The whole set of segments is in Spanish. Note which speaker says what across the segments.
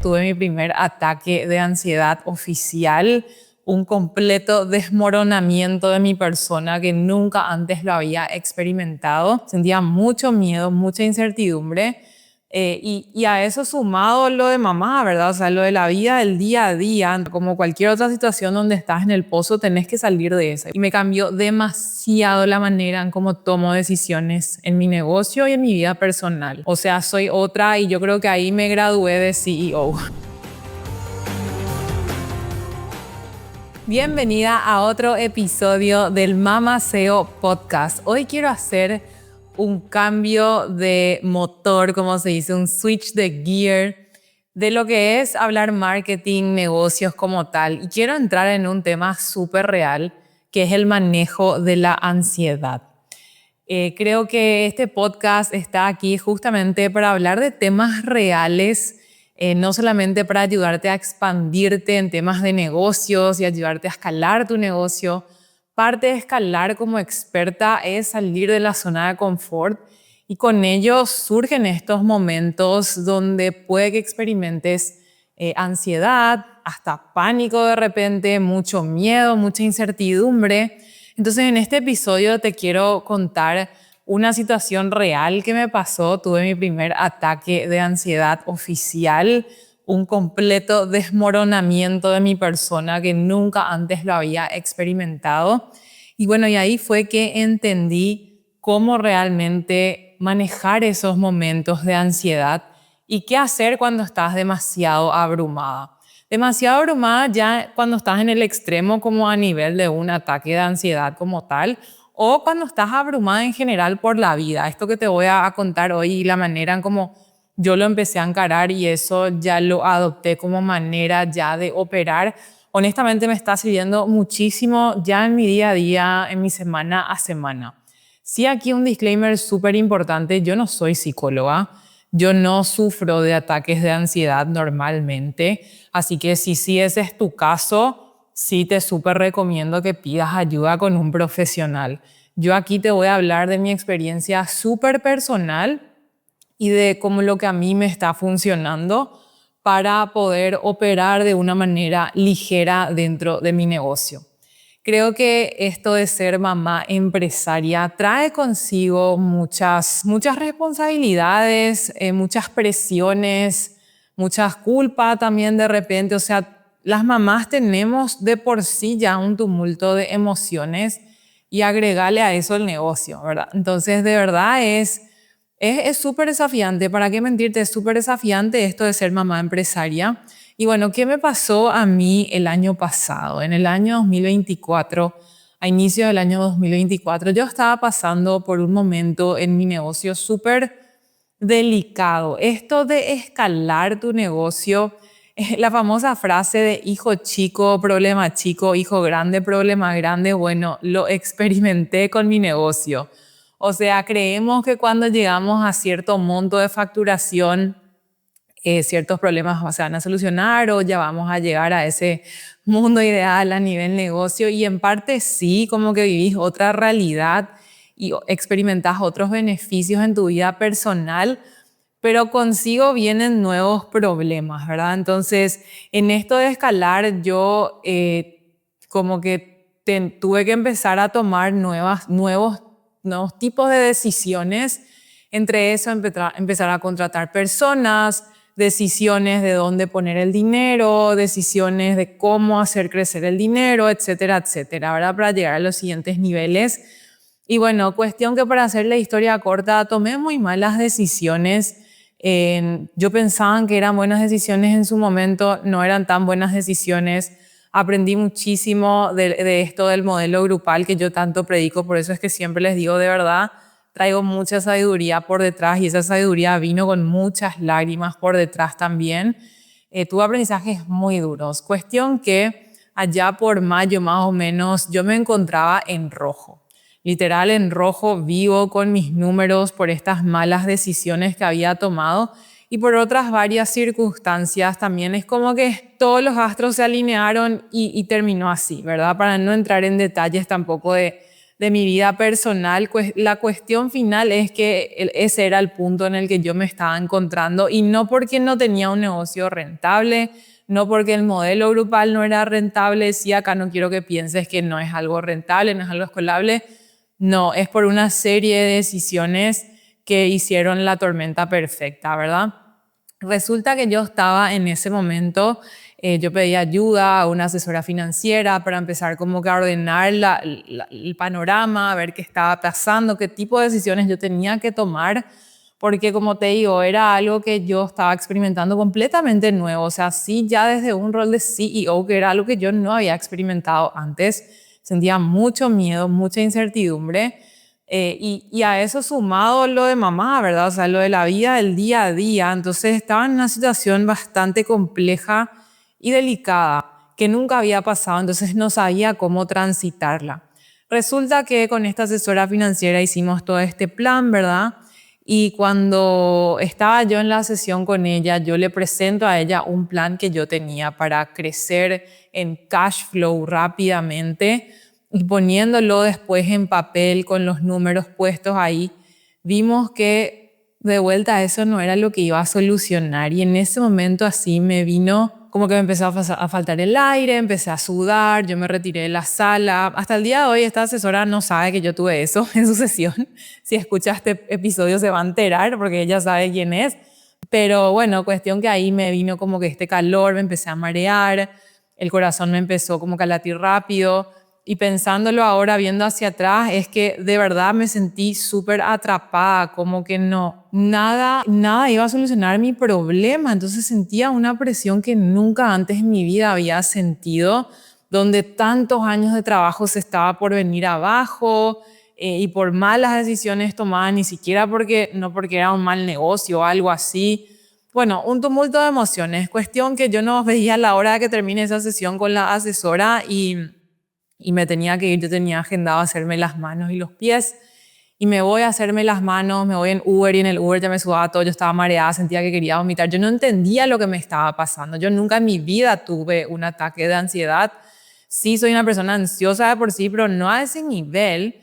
Speaker 1: tuve mi primer ataque de ansiedad oficial, un completo desmoronamiento de mi persona que nunca antes lo había experimentado. Sentía mucho miedo, mucha incertidumbre y a eso sumado lo de mamá, ¿verdad? O sea, lo de la vida del día a día, como cualquier otra situación donde estás en el pozo, tenés que salir de eso. Y me cambió demasiado la manera en cómo tomo decisiones en mi negocio y en mi vida personal. O sea, soy otra y yo creo que ahí me gradué de CEO. Bienvenida a otro episodio del Mama SEO Podcast. Hoy quiero hacer un cambio de motor, como se dice, un switch de gear de lo que es hablar marketing, negocios como tal. Y quiero entrar en un tema súper real, que es el manejo de la ansiedad. Creo que este podcast está aquí justamente para hablar de temas reales, no solamente para ayudarte a expandirte en temas de negocios y ayudarte a escalar tu negocio. Parte de escalar como experta es salir de la zona de confort y con ello surgen estos momentos donde puede que experimentes ansiedad, hasta pánico de repente, mucho miedo, mucha incertidumbre. Entonces, en este episodio te quiero contar una situación real que me pasó. Tuve mi primer ataque de ansiedad oficial, un completo desmoronamiento de mi persona que nunca antes lo había experimentado. Y bueno, y ahí fue que entendí cómo realmente manejar esos momentos de ansiedad y qué hacer cuando estás demasiado abrumada. Demasiado abrumada ya cuando estás en el extremo como a nivel de un ataque de ansiedad como tal, o cuando estás abrumada en general por la vida. Esto que te voy a contar hoy y la manera en cómo yo lo empecé a encarar y eso ya lo adopté como manera ya de operar. Honestamente me está sirviendo muchísimo ya en mi día a día, en mi semana a semana. Sí, aquí un disclaimer súper importante, yo no soy psicóloga. Yo no sufro de ataques de ansiedad normalmente, así que si ese es tu caso, sí te súper recomiendo que pidas ayuda con un profesional. Yo aquí te voy a hablar de mi experiencia súper personal y de cómo lo que a mí me está funcionando para poder operar de una manera ligera dentro de mi negocio. Creo que esto de ser mamá empresaria trae consigo muchas responsabilidades, muchas presiones, muchas culpas también de repente. O sea, las mamás tenemos de por sí ya un tumulto de emociones y agregarle a eso el negocio, ¿verdad? Entonces, de verdad es súper desafiante. ¿Para qué mentirte? Es súper desafiante esto de ser mamá empresaria. Y bueno, ¿qué me pasó a mí el año pasado? En el año 2024, a inicio del año 2024, yo estaba pasando por un momento en mi negocio súper delicado. Esto de escalar tu negocio, la famosa frase de hijo chico, problema chico, hijo grande, problema grande, bueno, lo experimenté con mi negocio. O sea, creemos que cuando llegamos a cierto monto de facturación, ciertos problemas se van a solucionar o ya vamos a llegar a ese mundo ideal a nivel negocio, y en parte sí, como que vivís otra realidad y experimentás otros beneficios en tu vida personal, pero consigo vienen nuevos problemas, ¿verdad? Entonces, en esto de escalar yo como que tuve que empezar a tomar nuevos tipos de decisiones. Entre eso, empezar a contratar personas, decisiones de dónde poner el dinero, decisiones de cómo hacer crecer el dinero, etcétera, etcétera, ¿verdad? Para llegar a los siguientes niveles. Y bueno, cuestión que para hacer la historia corta, tomé muy malas decisiones. Yo pensaba que eran buenas decisiones en su momento, no eran tan buenas decisiones. Aprendí muchísimo de esto del modelo grupal que yo tanto predico, por eso es que siempre les digo de verdad, traigo mucha sabiduría por detrás y esa sabiduría vino con muchas lágrimas por detrás también. Tuve aprendizajes muy duros. Cuestión que allá por mayo más o menos yo me encontraba en rojo. Literal en rojo, vivo con mis números por estas malas decisiones que había tomado y por otras varias circunstancias también. Es como que todos los astros se alinearon y terminó así, ¿verdad? Para no entrar en detalles tampoco de de mi vida personal, pues la cuestión final es que ese era el punto en el que yo me estaba encontrando, y no porque no tenía un negocio rentable, no porque el modelo grupal no era rentable. Sí, acá no quiero que pienses que no es algo rentable, no es algo escalable. No, es por una serie de decisiones que hicieron la tormenta perfecta, ¿verdad? Resulta que yo estaba en ese momento, yo pedí ayuda a una asesora financiera para empezar como que a ordenar el panorama, a ver qué estaba pasando, qué tipo de decisiones yo tenía que tomar, porque como te digo, era algo que yo estaba experimentando completamente nuevo. O sea, sí, ya desde un rol de CEO, que era algo que yo no había experimentado antes, sentía mucho miedo, mucha incertidumbre. Y a eso sumado lo de mamá, ¿verdad? O sea, lo de la vida del día a día. Entonces estaba en una situación bastante compleja y delicada que nunca había pasado, entonces no sabía cómo transitarla. Resulta que con esta asesora financiera hicimos todo este plan, ¿verdad? Y cuando estaba yo en la sesión con ella, yo le presento a ella un plan que yo tenía para crecer en cash flow rápidamente, y poniéndolo después en papel con los números puestos ahí, vimos que de vuelta eso no era lo que iba a solucionar. Y en ese momento así me vino como que me empezó a faltar el aire, empecé a sudar, yo me retiré de la sala. Hasta el día de hoy esta asesora no sabe que yo tuve eso en su sesión. Si escucha este episodio se va a enterar porque ella sabe quién es. Pero bueno, cuestión que ahí me vino como que este calor, me empecé a marear, el corazón me empezó como que a latir rápido. Y pensándolo ahora, viendo hacia atrás, es que de verdad me sentí súper atrapada, como que no, nada iba a solucionar mi problema. Entonces sentía una presión que nunca antes en mi vida había sentido, donde tantos años de trabajo se estaba por venir abajo, y por malas decisiones tomadas, ni siquiera no porque era un mal negocio o algo así. Bueno, un tumulto de emociones. Cuestión que yo no veía la hora de que termine esa sesión con la asesora, y me tenía que ir. Yo tenía agendado hacerme las manos y los pies, y me voy a hacerme las manos, me voy en Uber, y en el Uber ya me sudaba todo, yo estaba mareada, sentía que quería vomitar. Yo no entendía lo que me estaba pasando. Yo nunca en mi vida tuve un ataque de ansiedad. Sí, soy una persona ansiosa de por sí, pero no a ese nivel.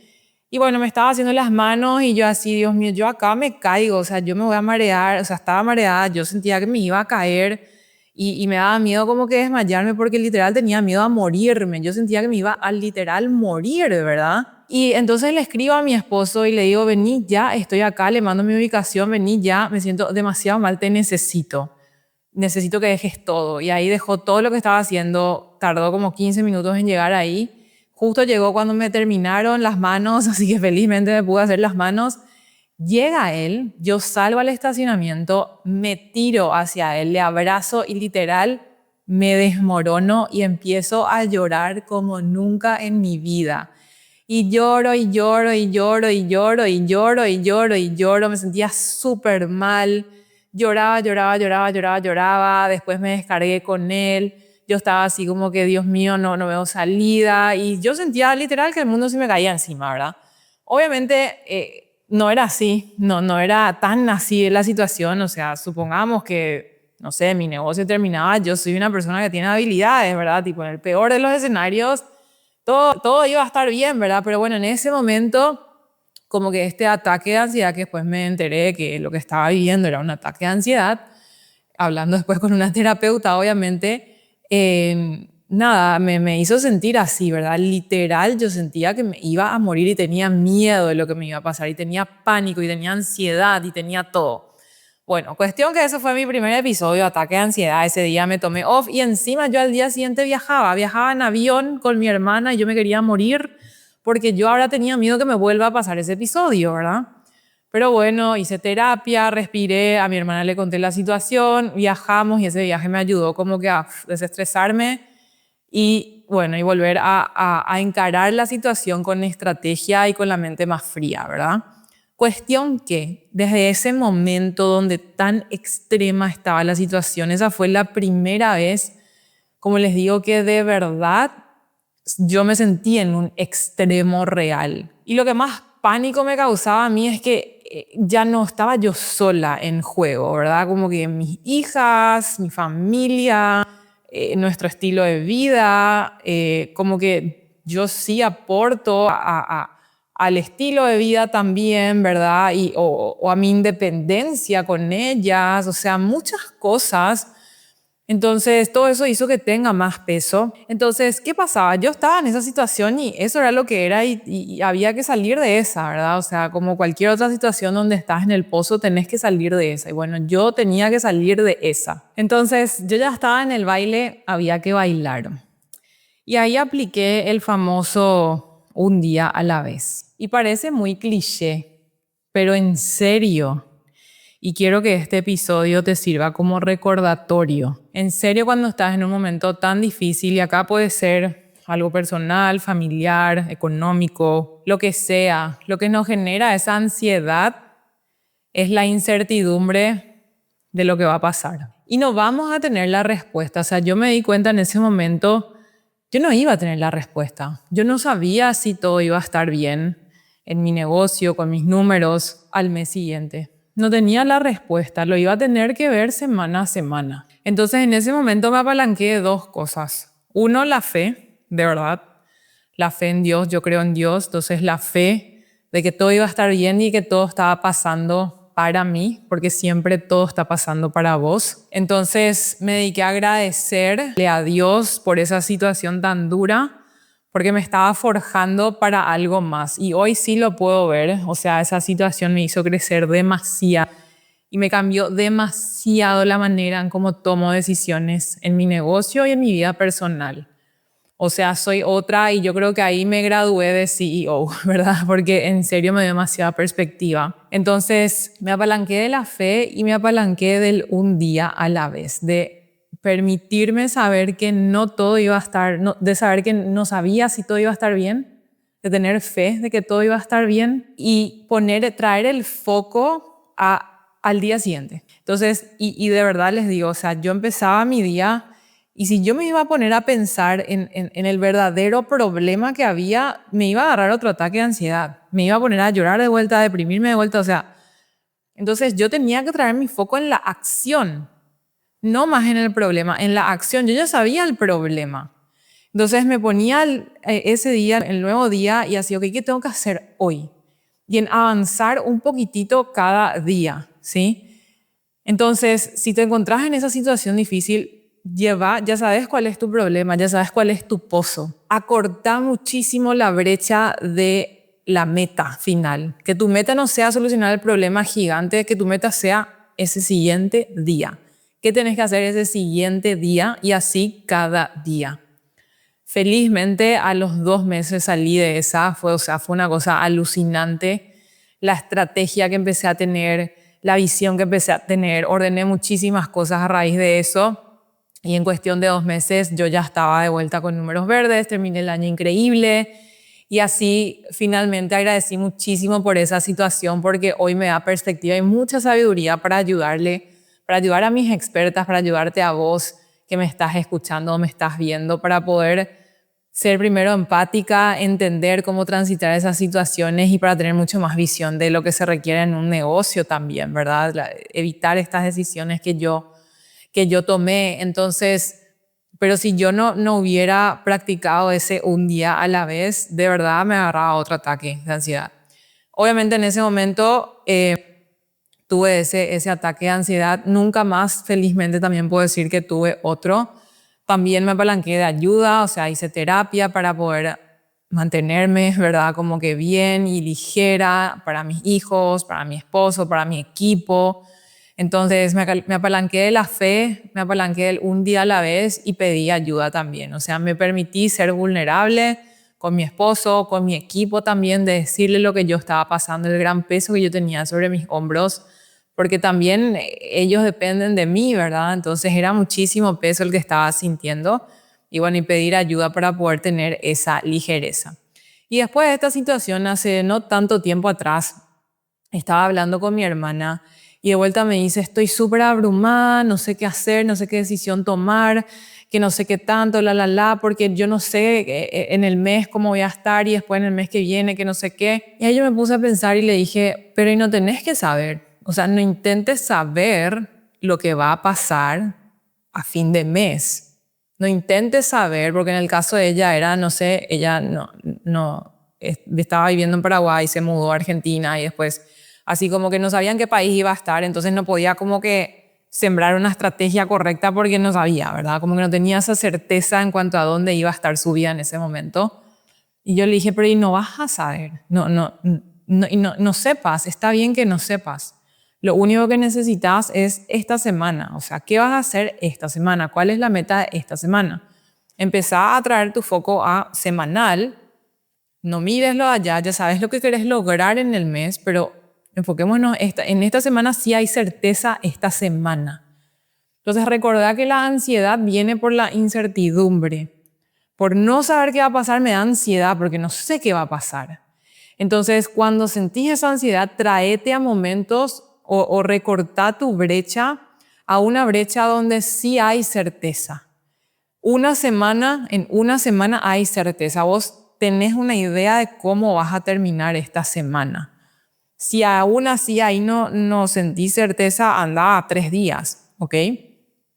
Speaker 1: Y bueno, me estaba haciendo las manos y yo así, Dios mío, yo acá me caigo, o sea, yo me voy a marear, o sea, estaba mareada, yo sentía que me iba a caer, y me daba miedo como que desmayarme, porque literal tenía miedo a morirme. Yo sentía que me iba a literal morir, ¿verdad? Y entonces le escribo a mi esposo y le digo, vení ya, estoy acá, le mando mi ubicación, vení ya, me siento demasiado mal, te necesito que dejes todo. Y ahí dejó todo lo que estaba haciendo, tardó como 15 minutos en llegar ahí. Justo llegó cuando me terminaron las manos, así que felizmente me pude hacer las manos. Llega él, yo salgo al estacionamiento, me tiro hacia él, le abrazo y literal me desmorono y empiezo a llorar como nunca en mi vida. Y lloro y lloro y lloro y lloro y lloro y lloro y lloro. Me sentía súper mal. Lloraba, lloraba, lloraba, lloraba, lloraba. Después me descargué con él. Yo estaba así como que, Dios mío, no veo salida. Y yo sentía literal que el mundo se me caía encima, ¿verdad? Obviamente no era así, no era tan así la situación. O sea, supongamos que, no sé, mi negocio terminaba. Yo soy una persona que tiene habilidades, ¿verdad? Tipo, en el peor de los escenarios, todo iba a estar bien, ¿verdad? Pero bueno, en ese momento, como que este ataque de ansiedad, que después me enteré que lo que estaba viviendo era un ataque de ansiedad, hablando después con una terapeuta, obviamente, nada, me hizo sentir así, ¿verdad? Literal, yo sentía que me iba a morir y tenía miedo de lo que me iba a pasar, y tenía pánico, y tenía ansiedad, y tenía todo. Bueno, cuestión que ese fue mi primer episodio de ataque de ansiedad. Ese día me tomé off, y encima yo al día siguiente viajaba en avión con mi hermana, y yo me quería morir porque yo ahora tenía miedo que me vuelva a pasar ese episodio, ¿verdad? Pero bueno, hice terapia, respiré, a mi hermana le conté la situación, viajamos, y ese viaje me ayudó como que a desestresarme y bueno, y volver a encarar la situación con estrategia y con la mente más fría, ¿verdad? Cuestión que desde ese momento donde tan extrema estaba la situación, esa fue la primera vez, como les digo, que de verdad yo me sentí en un extremo real. Y lo que más pánico me causaba a mí es que ya no estaba yo sola en juego, ¿verdad? Como que mis hijas, mi familia, nuestro estilo de vida, como que yo sí aporto al estilo de vida también, ¿verdad? O a mi independencia con ellas, o sea, muchas cosas. Entonces, todo eso hizo que tenga más peso. Entonces, ¿qué pasaba? Yo estaba en esa situación y eso era lo que era y había que salir de esa, ¿verdad? O sea, como cualquier otra situación donde estás en el pozo, tenés que salir de esa. Y bueno, yo tenía que salir de esa. Entonces, yo ya estaba en el baile, había que bailar. Y ahí apliqué el famoso un día a la vez. Y parece muy cliché, pero en serio. Y quiero que este episodio te sirva como recordatorio. En serio, cuando estás en un momento tan difícil, y acá puede ser algo personal, familiar, económico, lo que sea, lo que nos genera esa ansiedad es la incertidumbre de lo que va a pasar. Y no vamos a tener la respuesta. O sea, yo me di cuenta en ese momento, yo no iba a tener la respuesta. Yo no sabía si todo iba a estar bien en mi negocio, con mis números al mes siguiente. No tenía la respuesta, lo iba a tener que ver semana a semana. Entonces en ese momento me apalanqué de dos cosas. Uno, la fe, de verdad. La fe en Dios, yo creo en Dios. Entonces la fe de que todo iba a estar bien y que todo estaba pasando para mí, porque siempre todo está pasando para vos. Entonces me dediqué a agradecerle a Dios por esa situación tan dura, porque me estaba forjando para algo más. Y hoy sí lo puedo ver. O sea, esa situación me hizo crecer demasiado y me cambió demasiado la manera en cómo tomo decisiones en mi negocio y en mi vida personal. O sea, soy otra y yo creo que ahí me gradué de CEO, ¿verdad? Porque en serio me dio demasiada perspectiva. Entonces me apalanqué de la fe y me apalanqué del un día a la vez, de permitirme saber que no todo iba a estar, de saber que no sabía si todo iba a estar bien, de tener fe de que todo iba a estar bien y traer el foco al día siguiente. Entonces, y de verdad les digo, o sea, yo empezaba mi día y si yo me iba a poner a pensar en el verdadero problema que había, me iba a agarrar otro ataque de ansiedad. Me iba a poner a llorar de vuelta, a deprimirme de vuelta. O sea, entonces yo tenía que traer mi foco en la acción, no más en el problema, en la acción. Yo ya sabía el problema. Entonces me ponía ese día, el nuevo día, y así, ok, ¿qué tengo que hacer hoy? Y en avanzar un poquitito cada día, ¿sí? Entonces, si te encontrás en esa situación difícil, ya sabes cuál es tu problema, ya sabes cuál es tu pozo. Acorta muchísimo la brecha de la meta final. Que tu meta no sea solucionar el problema gigante, que tu meta sea ese siguiente día. ¿Qué tenés que hacer ese siguiente día? Y así cada día. Felizmente a los 2 meses salí de esa, fue una cosa alucinante. La estrategia que empecé a tener, la visión que empecé a tener, ordené muchísimas cosas a raíz de eso. Y en cuestión de 2 meses yo ya estaba de vuelta con números verdes, terminé el año increíble. Y así finalmente agradecí muchísimo por esa situación porque hoy me da perspectiva y mucha sabiduría para ayudar a mis expertas, para ayudarte a vos que me estás escuchando o me estás viendo, para poder ser primero empática, entender cómo transitar esas situaciones y para tener mucho más visión de lo que se requiere en un negocio también, ¿verdad? Evitar estas decisiones que yo tomé. Entonces, pero si yo no hubiera practicado ese un día a la vez, de verdad me agarraba otro ataque de ansiedad. Obviamente en ese momento tuve ese ataque de ansiedad. Nunca más, felizmente también puedo decir que tuve otro. También me apalanqué de ayuda, o sea, hice terapia para poder mantenerme, ¿verdad? Como que bien y ligera para mis hijos, para mi esposo, para mi equipo. Entonces me apalanqué de la fe, me apalanqué del un día a la vez y pedí ayuda también. O sea, me permití ser vulnerable con mi esposo, con mi equipo también, de decirle lo que yo estaba pasando, el gran peso que yo tenía sobre mis hombros, porque también ellos dependen de mí, ¿verdad? Entonces era muchísimo peso el que estaba sintiendo y bueno, y pedir ayuda para poder tener esa ligereza. Y después de esta situación, hace no tanto tiempo atrás, estaba hablando con mi hermana y de vuelta me dice, estoy súper abrumada, no sé qué hacer, no sé qué decisión tomar, que no sé qué tanto, porque yo no sé en el mes cómo voy a estar y después en el mes que viene, que no sé qué. Y ahí yo me puse a pensar y le dije, pero ¿y no tenés que saber? O sea, no intentes saber lo que va a pasar a fin de mes. No intentes saber, porque en el caso de ella era, no sé, ella no estaba viviendo en Paraguay, se mudó a Argentina y después así como que no sabía en qué país iba a estar, entonces no podía como que sembrar una estrategia correcta porque no sabía, ¿verdad? Como que no tenía esa certeza en cuanto a dónde iba a estar su vida en ese momento. Y yo le dije, pero ¿y no vas a saber? No sepas, está bien que no sepas. Lo único que necesitas es esta semana. O sea, ¿qué vas a hacer esta semana? ¿Cuál es la meta de esta semana? Empezá a traer tu foco a semanal. No míreslo allá, ya sabes lo que querés lograr en el mes, pero enfoquémonos en esta semana sí hay certeza esta semana. Entonces recordá que la ansiedad viene por la incertidumbre. Por no saber qué va a pasar me da ansiedad porque no sé qué va a pasar. Entonces, cuando sentís esa ansiedad, tráete a momentos o recortá tu brecha a una brecha donde sí hay certeza. En una semana hay certeza. Vos tenés una idea de cómo vas a terminar esta semana. Si aún así ahí no sentís certeza, anda a 3 días, ¿ok?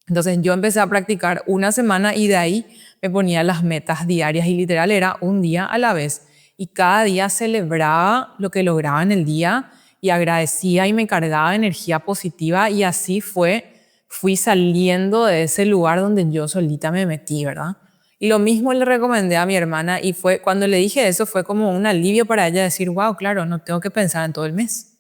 Speaker 1: Entonces yo empecé a practicar una semana y de ahí me ponía las metas diarias y literal era un día a la vez. Y cada día celebraba lo que lograba en el día y agradecía y me cargaba de energía positiva y así fui saliendo de ese lugar donde yo solita me metí, ¿verdad? Y lo mismo le recomendé a mi hermana y cuando le dije eso fue como un alivio para ella decir, wow, claro, no tengo que pensar en todo el mes.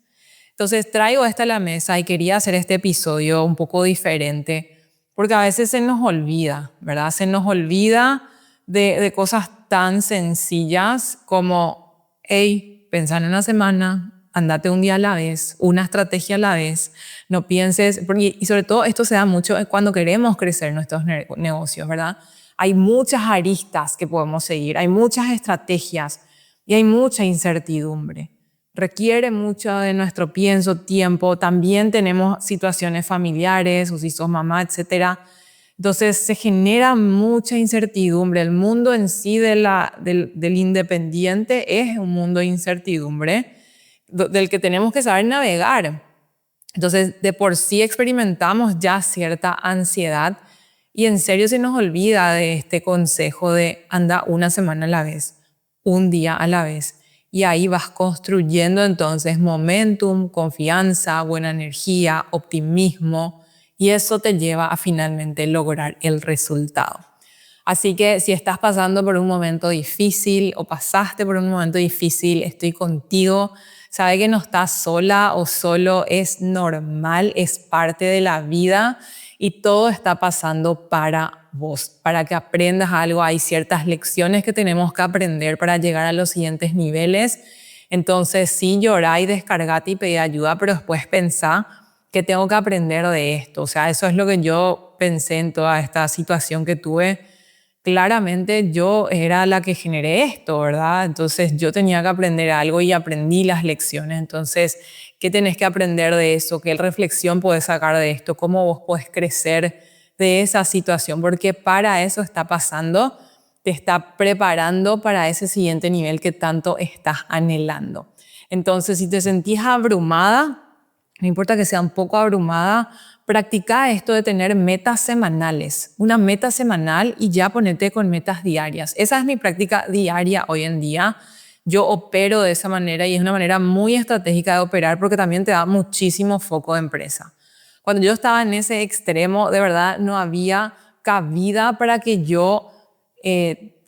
Speaker 1: Entonces traigo esto a la mesa y quería hacer este episodio un poco diferente porque a veces se nos olvida, ¿verdad? Se nos olvida de cosas tan sencillas como, hey, pensar en una semana, andate un día a la vez, una estrategia a la vez, no pienses, y sobre todo esto se da mucho cuando queremos crecer nuestros negocios, ¿verdad? Hay muchas aristas que podemos seguir, hay muchas estrategias y hay mucha incertidumbre. Requiere mucho de nuestro tiempo. También tenemos situaciones familiares, o si sos mamá, etc. Entonces se genera mucha incertidumbre. El mundo en sí del independiente es un mundo de incertidumbre del que tenemos que saber navegar. Entonces de por sí experimentamos ya cierta ansiedad y en serio se nos olvida de este consejo de anda una semana a la vez, un día a la vez. Y ahí vas construyendo entonces momentum, confianza, buena energía, optimismo y eso te lleva a finalmente lograr el resultado. Así que si estás pasando por un momento difícil o pasaste por un momento difícil, estoy contigo. Sabe que no estás sola o solo, es normal, es parte de la vida y todo está pasando para vos, para que aprendas algo. Hay ciertas lecciones que tenemos que aprender para llegar a los siguientes niveles. Entonces sí, llorá y descargate y pedí ayuda, pero después pensá que tengo que aprender de esto. O sea, eso es lo que yo pensé en toda esta situación que tuve. Claramente yo era la que generé esto, ¿verdad? Entonces yo tenía que aprender algo y aprendí las lecciones. Entonces, ¿qué tenés que aprender de eso? ¿Qué reflexión podés sacar de esto? ¿Cómo vos podés crecer de esa situación? Porque para eso está pasando, te está preparando para ese siguiente nivel que tanto estás anhelando. Entonces, si te sentís abrumada, no importa que sea un poco abrumada, practica esto de tener metas semanales, una meta semanal y ya ponete con metas diarias. Esa es mi práctica diaria hoy en día. Yo opero de esa manera y es una manera muy estratégica de operar porque también te da muchísimo foco de empresa. Cuando yo estaba en ese extremo, de verdad no había cabida para que yo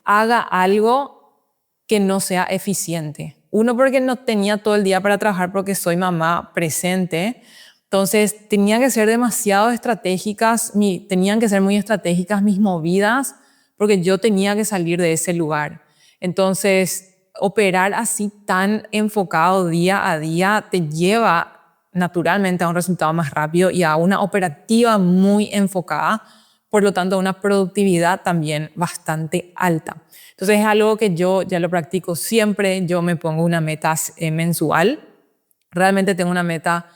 Speaker 1: haga algo que no sea eficiente. Uno, porque no tenía todo el día para trabajar porque soy mamá presente. Entonces, tenían que ser demasiado estratégicas, tenían que ser muy estratégicas mis movidas porque yo tenía que salir de ese lugar. Entonces, operar así tan enfocado día a día te lleva naturalmente a un resultado más rápido y a una operativa muy enfocada, por lo tanto a una productividad también bastante alta. Entonces es algo que yo ya lo practico siempre, yo me pongo una meta mensual, realmente tengo una meta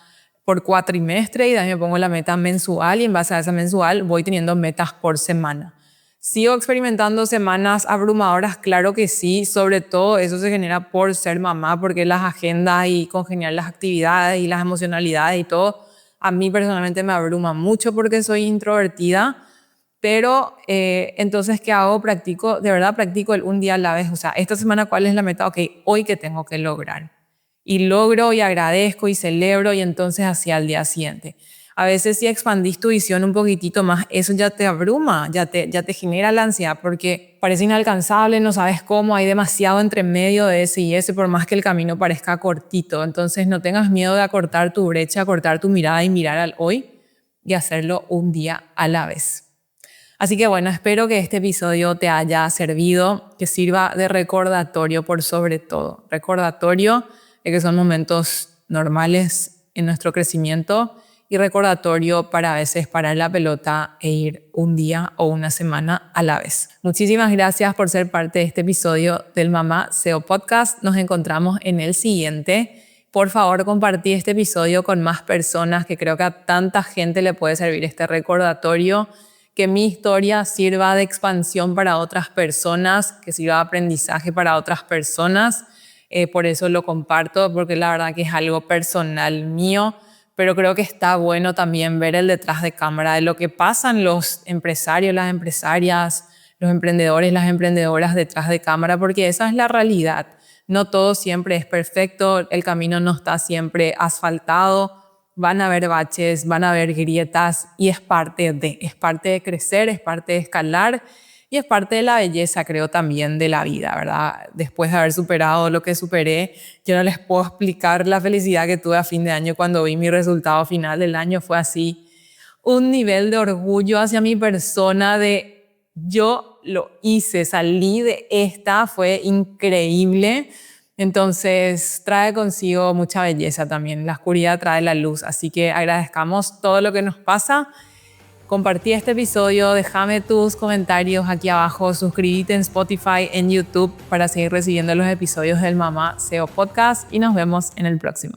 Speaker 1: por cuatrimestre y de ahí me pongo la meta mensual y en base a esa mensual voy teniendo metas por semana. ¿Sigo experimentando semanas abrumadoras? Claro que sí, sobre todo eso se genera por ser mamá, porque las agendas y congeniar las actividades y las emocionalidades y todo, a mí personalmente me abruma mucho porque soy introvertida, Pero entonces, ¿qué hago? De verdad practico el un día a la vez. O sea, esta semana, ¿cuál es la meta? Ok, hoy qué tengo que lograr. Y logro y agradezco y celebro y entonces hacia el día siguiente. A veces si expandís tu visión un poquitito más, eso ya te abruma, ya te genera la ansiedad porque parece inalcanzable, no sabes cómo, hay demasiado entre medio de ese y ese, por más que el camino parezca cortito. Entonces no tengas miedo de acortar tu brecha, acortar tu mirada y mirar al hoy y hacerlo un día a la vez. Así que bueno, espero que este episodio te haya servido, que sirva de recordatorio por sobre todo. Recordatorio de que son momentos normales en nuestro crecimiento y recordatorio para a veces parar la pelota e ir un día o una semana a la vez. Muchísimas gracias por ser parte de este episodio del Mamá SEO Podcast. Nos encontramos en el siguiente. Por favor, compartí este episodio con más personas, que creo que a tanta gente le puede servir este recordatorio, que mi historia sirva de expansión para otras personas, que sirva de aprendizaje para otras personas. Por eso lo comparto, porque la verdad que es algo personal mío, pero creo que está bueno también ver el detrás de cámara de lo que pasan los empresarios, las empresarias, los emprendedores, las emprendedoras detrás de cámara, porque esa es la realidad. No todo siempre es perfecto, el camino no está siempre asfaltado, van a haber baches, van a haber grietas y es parte de crecer, es parte de escalar y es parte de la belleza, creo, también de la vida, ¿verdad? Después de haber superado lo que superé, yo no les puedo explicar la felicidad que tuve a fin de año cuando vi mi resultado final del año. Fue así un nivel de orgullo hacia mi persona de yo lo hice, salí de esta, fue increíble. Entonces trae consigo mucha belleza también. La oscuridad trae la luz, así que agradezcamos todo lo que nos pasa. Compartí este episodio, déjame tus comentarios aquí abajo, suscríbete en Spotify, en YouTube para seguir recibiendo los episodios del Mamá SEO Podcast y nos vemos en el próximo.